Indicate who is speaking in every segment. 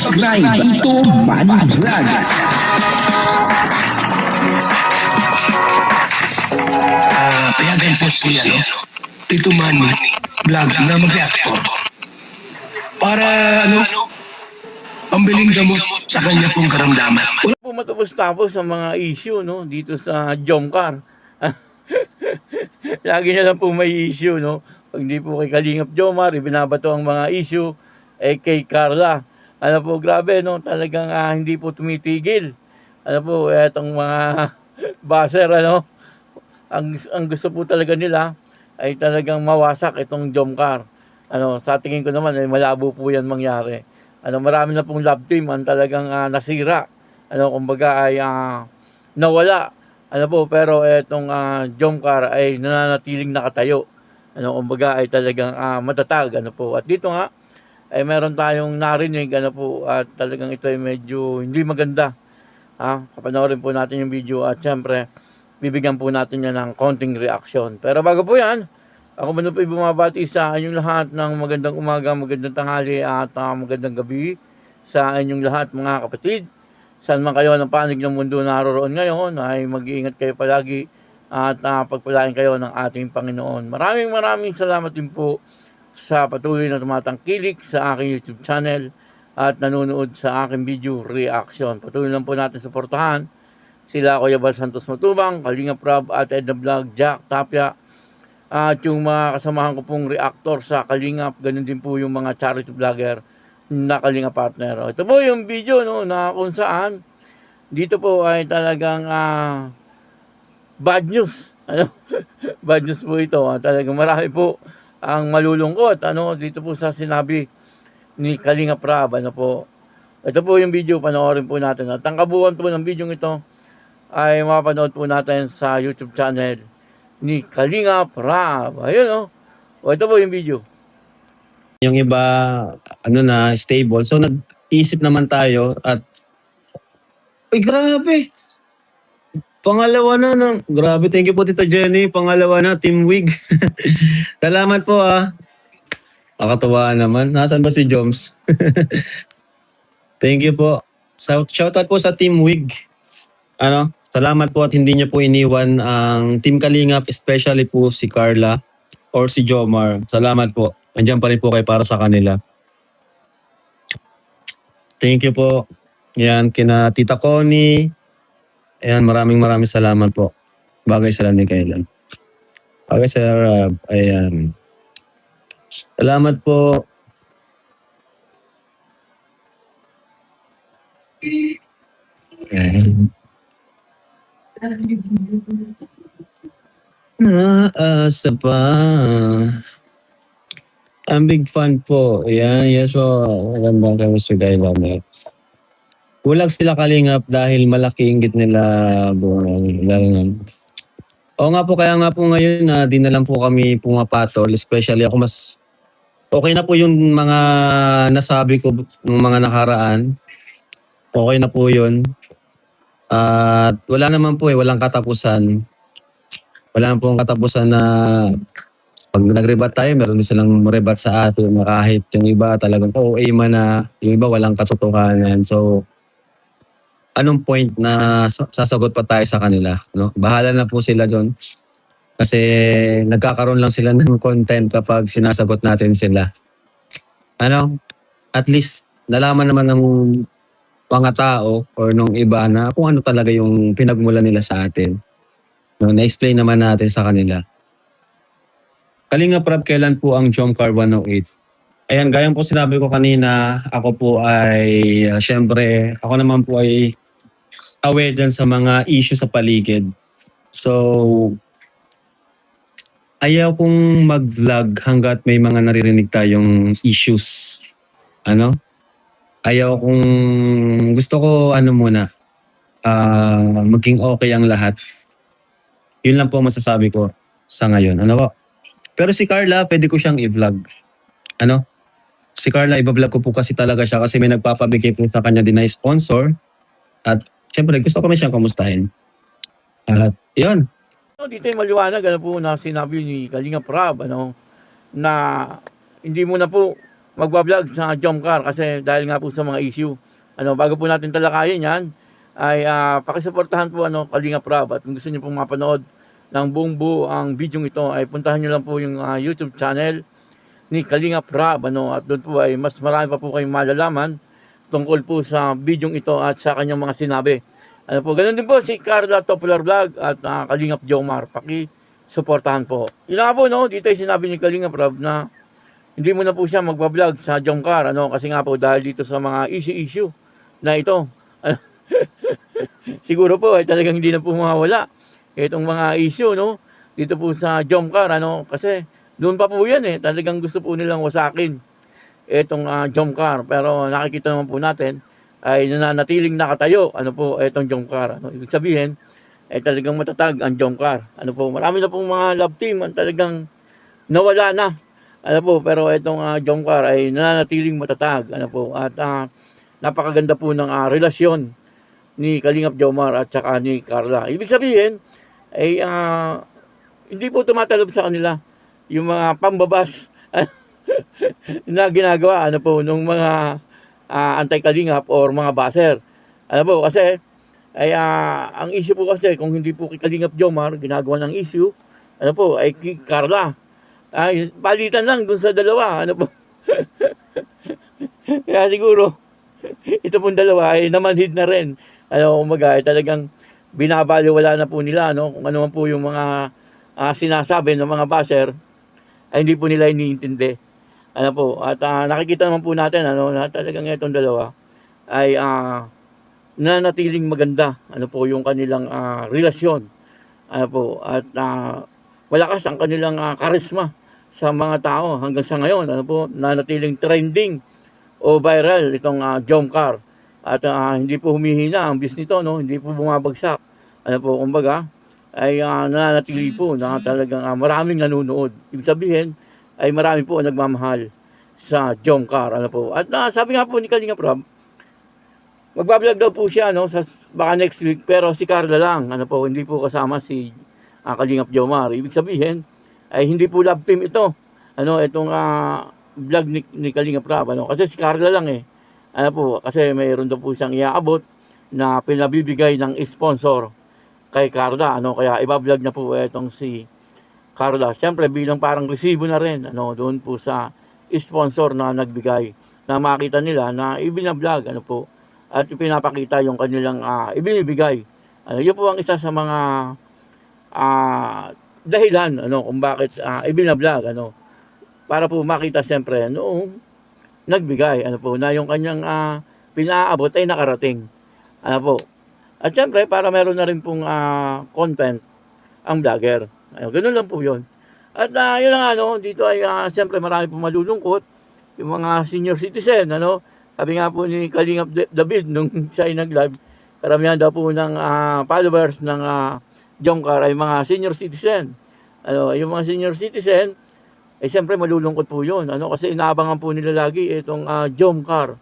Speaker 1: subscribe dito Manny Vlog.
Speaker 2: Payagan po si Tito Manny Vlog na mag-reactor para pambiling gamot sa kanya pong karamdaman.
Speaker 3: Wala po matapos-tapos ang mga issue no dito sa Jomcar. Lagi na lang po may issue no. Pag hindi po kay Kalingap Jomar, ibinabato ang mga issue kay Carla. Ano po, grabe no, talagang hindi po tumitigil. Ano po, etong mga baser ano, ang gusto po talaga nila ay talagang mawasak itong Jomcar. Ano, sa tingin ko naman ay malabo po 'yan mangyari. Ano, marami na pong love team ang talagang nasira. Ano, kumbaga ay nawala. Ano po, pero etong Jomcar ay nananatiling nakatayo. Ano, kumbaga ay talagang matatag. Ano po, at dito nga ay meron tayong narinig ano po, at talagang ito ay medyo hindi maganda. Kapanoorin po natin yung video at syempre bibigyan po natin yan ng konting reaksyon. Pero bago po yan, ako muna po bumabati sa inyong lahat ng magandang umaga, magandang tanghali at magandang gabi sa inyong lahat mga kapatid. Saan man kayo ng panig ng mundo naroroon ngayon ay mag-iingat kayo palagi at pagpalain kayo ng ating Panginoon. Maraming salamat din po sa patuloy na tumatangkilik sa aking YouTube channel at nanonood sa aking video reaction. Patuloy lang po natin suportahan sila Kuya Bal Santos Matubang, Kalingap Rob at Edna Vlog, Jack Tapia at yung mga kasamahan ko pong reactor sa Kalingap, ganun din po yung mga charity vlogger na Kalingap partner. Ito po yung video no, na kung saan dito po ay talagang bad news. Ano? Bad news po ito. Talagang marami po ang malulungkot ano dito po sa sinabi ni Kalingap Rob. Ano po? Ito po yung video, panoorin po natin. At ang kabuuan po ng video ito ay mapapanood po natin sa YouTube channel ni Kalingap Rob. Ayun o. Ito po yung video.
Speaker 4: Yung iba, stable. So, nag-isip naman tayo at, ay, grabe. Pangalawa na. Grabe, thank you po, Tita Jenny. Pangalawa na, Team Wig. Salamat po, Nakakatuwa naman. Nasaan ba si Joms? Thank you po. Shoutout po sa Team Wig. Salamat po at hindi niyo po iniwan ang Team Kalingap, especially po si Carla or si Jomar. Salamat po. Andiyan pa rin po kayo para sa kanila. Thank you po. Yan, kina Tita Connie. Ayan, maraming salamat po. Bagay sa ni kailan. Bagay sa ayan. Salamat po. Ayan. Naasa pa. I'm big fan po. Ayan, yes po. Magandang kay Mr. Dailamet. Kulang sila Kalingap dahil malaki inggit nila. Oo nga po, kaya nga po ngayon di na lang po kami pumapatol. Especially ako mas okay na po yung mga nasabi ko ng mga nakaraan. Okay na po yun. At wala naman po walang katapusan. Wala naman po ang katapusan na pag nag-rebat tayo, meron din silang rebat sa atin na kahit yung iba talagang OA man na, yung iba walang katotohanan. So, anong point na sasagot pa tayo sa kanila? No? Bahala na po sila doon. Kasi nagkakaroon lang sila ng content kapag sinasagot natin sila. At least nalaman naman ng mga tao or nung iba na kung ano talaga yung pinagmula nila sa atin. No, na-explain naman natin sa kanila. Kalingap Rob, kailan po ang Jomcar 108? Ayan, gayang po sinabi ko kanina, ako po ay, syempre, ako naman po ay aware dyan sa mga issue sa paligid. So, ayaw kong mag-vlog hanggat may mga naririnig tayong issues. Ayaw kong, gusto ko maging okay ang lahat. Yun lang po masasabi ko sa ngayon. Pero si Carla, pwede ko siyang i-vlog. Si Carla, i-vlog ko po kasi talaga siya kasi may nagpapabigay po sa kanya din na sponsor. At syempre, gusto ko na siyang kamustahin. At yun.
Speaker 3: Dito ay maliwanag po na sinabi ni Kalingap Rob na hindi mo na po magbablog sa Jomcar kasi dahil nga po sa mga issue. Bago po natin talakayin yan, ay pakisuportahan po Kalingap Rab, at kung gusto niyo pong mapanood ng buong buo ang video ito, ay puntahan niyo lang po yung YouTube channel ni Kalingap Rab, at doon po ay mas marami pa po kayong malalaman tungkol po sa video ito at sa kanyang mga sinabi. Ganun din po si Carla Topular Vlog at Kalingap Jomar, paki-suportahan po. Yun nga po, dito ay sinabi ni Kalingap Rab na hindi mo na po siya magbablog sa Jomcar, kasi nga po dahil dito sa mga issue na ito. Siguro po ay talagang hindi na po mawawala itong mga issue, dito po sa Jomcar, kasi doon pa po yan talagang gusto po nilang wasakin itong Jomcar, pero nakikita naman po natin ay nananatiling nakatayo itong Jomcar. Ibig sabihin ay talagang matatag ang Jomcar. Marami na pong mga love team ang talagang nawala na. Pero itong Jomcar ay nananatiling matatag. At napakaganda po ng relasyon ni Kalingap Jomar at saka ni Carla. Ibig sabihin ay hindi po tumatalob sa kanila yung mga pambabas na ginagawa nung mga anti-Kalingap or mga baser. Kasi ay ang issue po kasi kung hindi po kay Kalingap Jomar ginagawa ng issue, ay kay Carla. Ay palitan lang dun sa dalawa, Kaya siguro ito pong dalawa ay namanhid na rin. Umaga ay talagang binabaliwala na po nila kung ano man po yung mga sinasabi ng mga baser ay hindi po nila iniintindi. At nakikita naman po natin na talagang itong dalawa ay nanatiling maganda yung kanilang relasyon. At malakas ang kanilang karisma sa mga tao hanggang sa ngayon. Nanatiling trending o viral itong Jomcar. At hindi po humihina ang business nito, hindi po bumabagsak. Kumbaga ay nananatili po na talagang maraming nanonood. Ibig sabihin ay marami po ang nagmamahal sa Jomcar. At sabi nga po ni Kalingap Rab, magbablog daw po siya baka next week, pero si Carla lang. Hindi po kasama si Kalingap Jomar. Ibig sabihin ay hindi po love team ito. Itong vlog ni Kalingap Rab. Kasi si Carla lang kasi mayroon daw po siyang iaabot na pinabibigay ng sponsor kay Carla. Kaya iba-vlog na po itong si Carla. Siyempre bilang parang resibo na rin doon po sa sponsor na nagbigay, na makita nila na ibinablog at pinapakita yung kanilang ibinibigay. Yun po ang isa sa mga dahilan kung bakit ibinablog para po makita siyempre noong nagbigay na yung kanyang pinaabot ay nakarating. At siyempre para meron na rin pong content ang vlogger. Ganun lang po yun. At yun nga dito ay siyempre marami pong malulungkot yung mga senior citizen. Sabi nga po ni Kalingap David nung siya ay nag-live, karamihan daw po ng followers ng Jomcar ay mga senior citizen. Yung mga senior citizen ay siyempre malulungkot po yun. Kasi inaabangan po nila lagi itong Jomcar.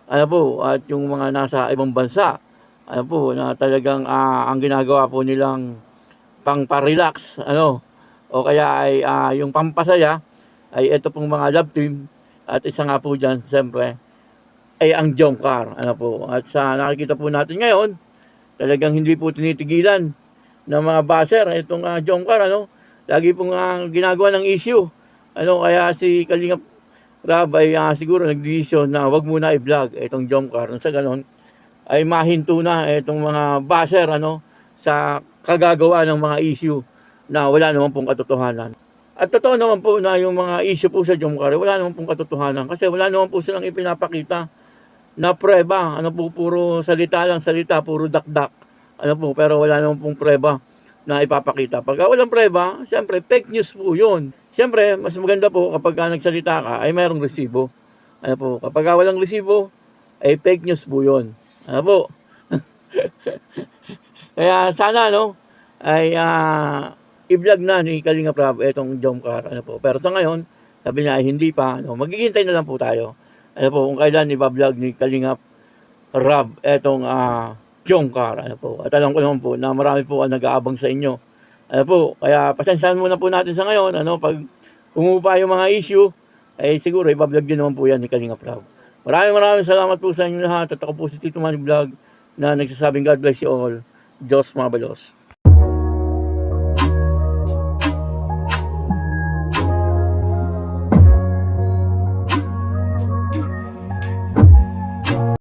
Speaker 3: At yung mga nasa ibang bansa, na talagang ang ginagawa po nilang pang pa-relax, o kaya ay yung pampasaya ay ito pong mga love team. At isa nga po dyan siyempre ay ang Jomcar. At sa nakikita po natin ngayon, talagang hindi po tinitigilan ng mga baser itong Jomcar. Lagi pong ginagawa ng issue. Kaya si Kalingap Rab ay siguro nag-decision na wag muna i-vlog itong Jomcar. Sa ganon ay mahinto na itong mga baser sa kagagawa ng mga issue na wala naman pong katotohanan. At totoo naman po na yung mga issue po sa Jomcar wala naman pong katotohanan kasi wala naman po silang ipinapakita na prueba. Puro salita lang, puro dakdak. Pero wala naman pong prueba na ipapakita. Pagka walang prueba, siyempre fake news po yun. Siyempre, mas maganda po kapag nagsalita ka ay mayroong resibo. Kapag walang resibo, ay fake news po yun. Kaya sana ay i-vlog na ni Kalingap Rab itong Jomcar. Pero sa ngayon, sabi niya ay hindi pa. Maghihintay na lang po tayo. Kung kailan i-vlog ni Kalingap Rab itong Jomcar. At alam ko naman po na marami po ang nag-aabang sa inyo. Kaya pasensyahan muna po natin sa ngayon. Pag umupa yung mga issue, siguro ibablog din naman po yan ni Kalinga Prab. Maraming salamat po sa inyo lahat at ako po si Tito Manny Vlog na nagsasabing God bless you all. Diyos mabalos.